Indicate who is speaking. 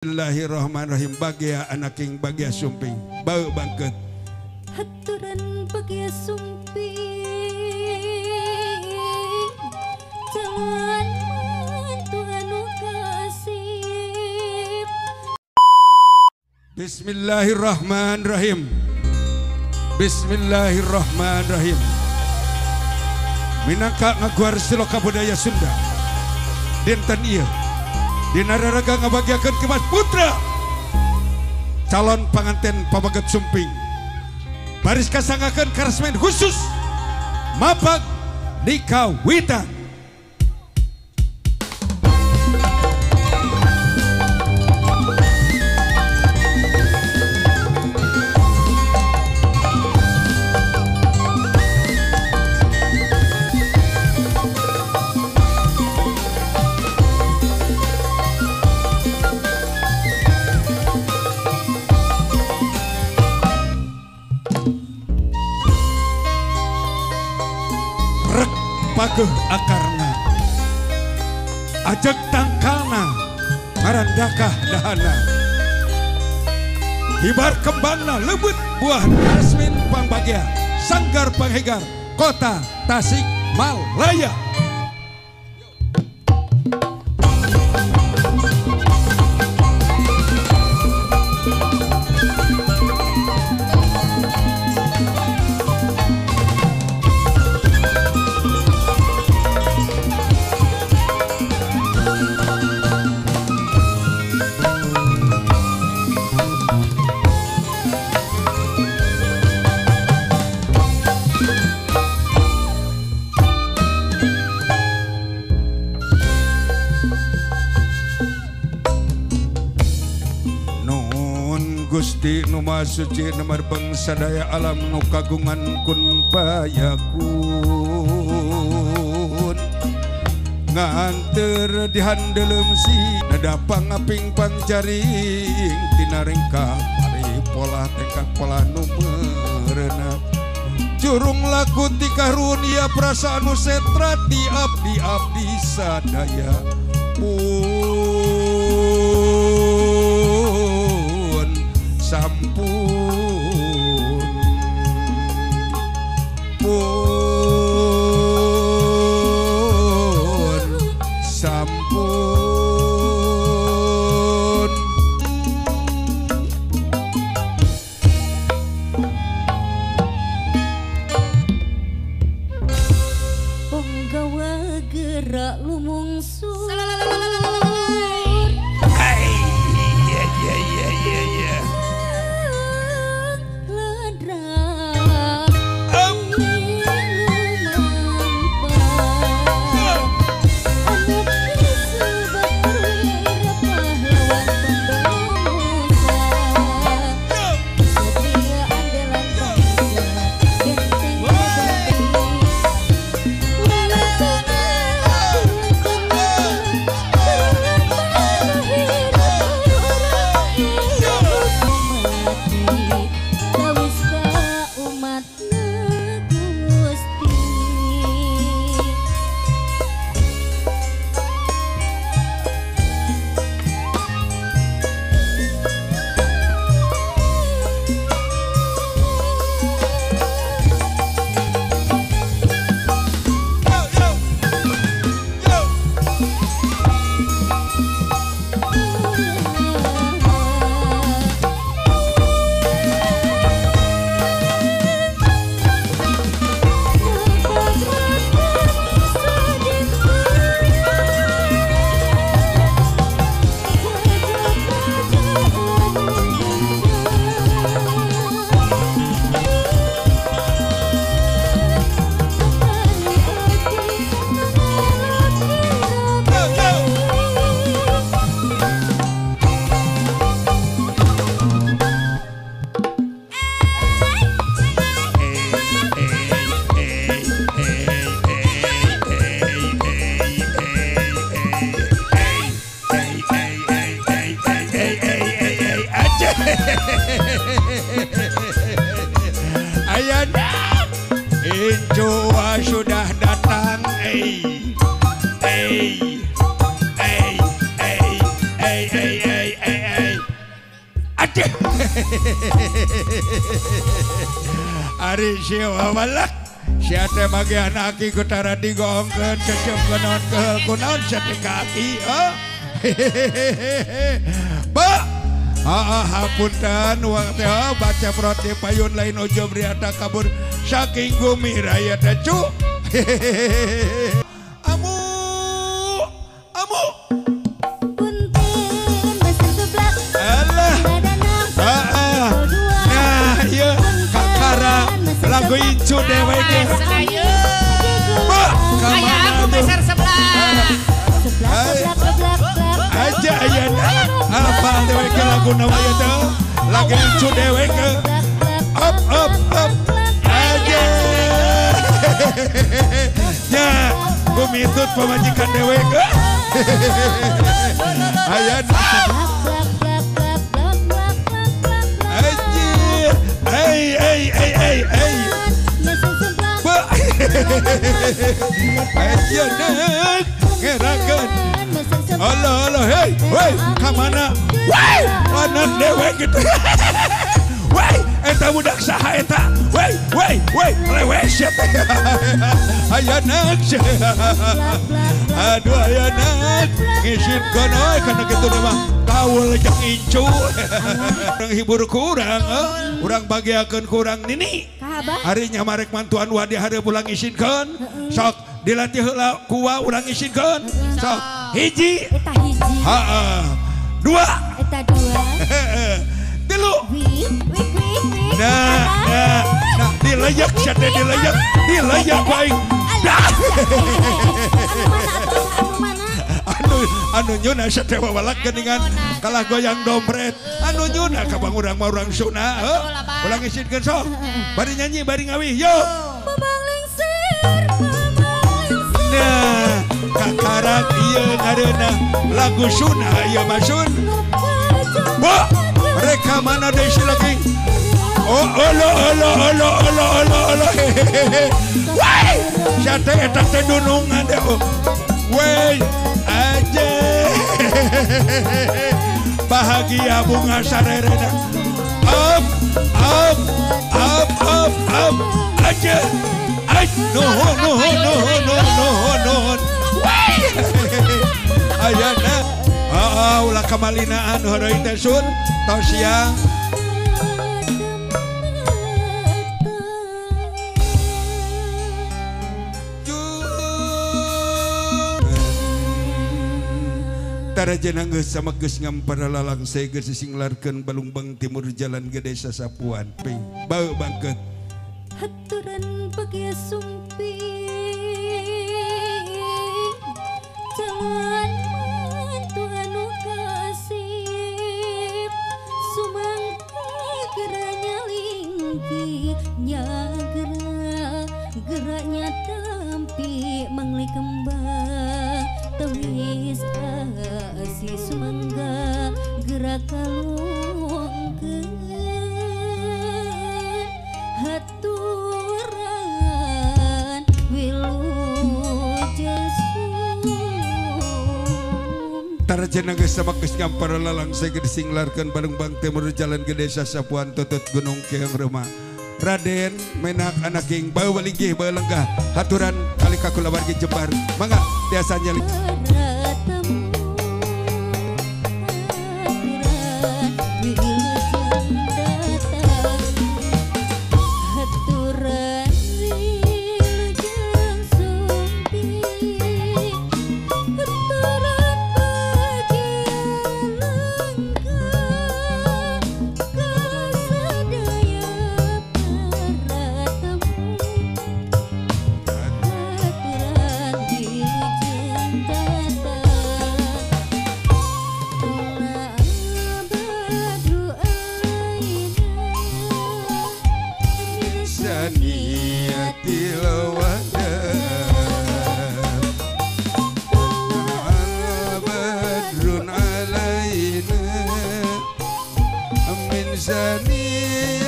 Speaker 1: Bismillahirrahmanirrahim. Bagia anak king bagia sumping bau bangket
Speaker 2: haturan bagia sumping jalan Tuhan kasih.
Speaker 1: Bismillahirrahmanirrahim. Bismillahirrahmanirrahim. Minangka ngaguar siloka budaya Sunda dinten ieu dinararaga ngabagiakeun ke Mas Putra calon panganten pamaget sumping baris kasangakeun karesmen khusus mapag dikawitan. Paguh akarna ajak tangkalna marandakah dahana hibar kembangna lebut buah resmin pangbagia sanggar panghegar kota Tasik Malaya. Gusti nu Maha Suci nomor bangsa daya alam nu kagungan kun payakun nganter dihandelem si nadapang ngaping panjaring tina rengka pari pola tengkak pola nu meureuna curung laku ti karunia perasaan nu setra di abdi sadaya sampun sampun
Speaker 2: Penggawa gerak lumungsu
Speaker 1: ayana Injoa sudah datang hey Aduh. Ari siwa walak. Siate bagian aki kutara digongkeun cecep kenon kehel kunaon setika aki. Ba. Hapunten waktu baca perot di payun lain ojo briata kabur saking gumiraya tecu. Amu.
Speaker 2: Punten besar seblak.
Speaker 1: Alah. Nah, iya kakara lagu incu dewe ge. Ba, kamana
Speaker 3: besar sebelah.
Speaker 1: aja ayeuna apa dewe ge lagu namanya teh. Lagu incu dewe ge. Up aja. Ya, kumitut pemajikan dewe ge. Ayeuna anjir. Hey. Ba. Ayeuna ngerakeun. Allah, hey, kamana? Woi, anak dewe gitu. Woi, eta budak saha eta? Woi, lewes ya teh. Ayeuna. Aduh ayeuna ngisin kono kana kitu mah kaul jeung incu. Urang hibur kurang, urang bagiakeun kurang nini. Hari nyamarek mantuan wadi hari pulang ngisinkeun. Sok dilatih heula kuwa urang ngisinkeun. Sok hiji.
Speaker 2: Eta hiji.
Speaker 1: Heeh. Dua.
Speaker 2: Eta dua.
Speaker 1: Tilu.
Speaker 2: Wih.
Speaker 1: Nah, dileyak sate dileyak baik. Anu nyuna sate walak geuningan kalah goyang dompret. Anu nyuna ka bang urang mah urang Sunda. Ulang isinkeun sok. Bari nyanyi bari ngawih yo.
Speaker 2: Mamang lingser.
Speaker 1: Nah, kakarang ieu ngareuna lagu Sunda ieu mah Sun. Ba, reka mana deui si lagi? Oh, olo. Woi, sate eta teh dunungan deh. Woi, aja. Bahagia bunga sarerena. Up. Aja. Nuhun. Woi. Ayeuna ulah kamalinaan heureui teh Sun. Tos siang. Tarajana geus sama geus ngampara lalang saya geus singlarkeun Balungbang Timur Jalan Gede Sasapuan ping bau bangkeut
Speaker 2: Haturan bagia sumping jalan mantu anu kasih sumangka geranya lingki nya geraknya tampi mangli kembang tawis si sumangga gerak kalungkeun haturan wilujasum
Speaker 1: Tarajana geus sama geus ngampara lalang saya geus singlarkeun Balungbang Timur Jalan Gede Sasapuan tutut Gunung Keong Rema Raden menak anak king bau balinggih bau lenggah haturan kali kakula wargi Jembar mangga biasanya Zani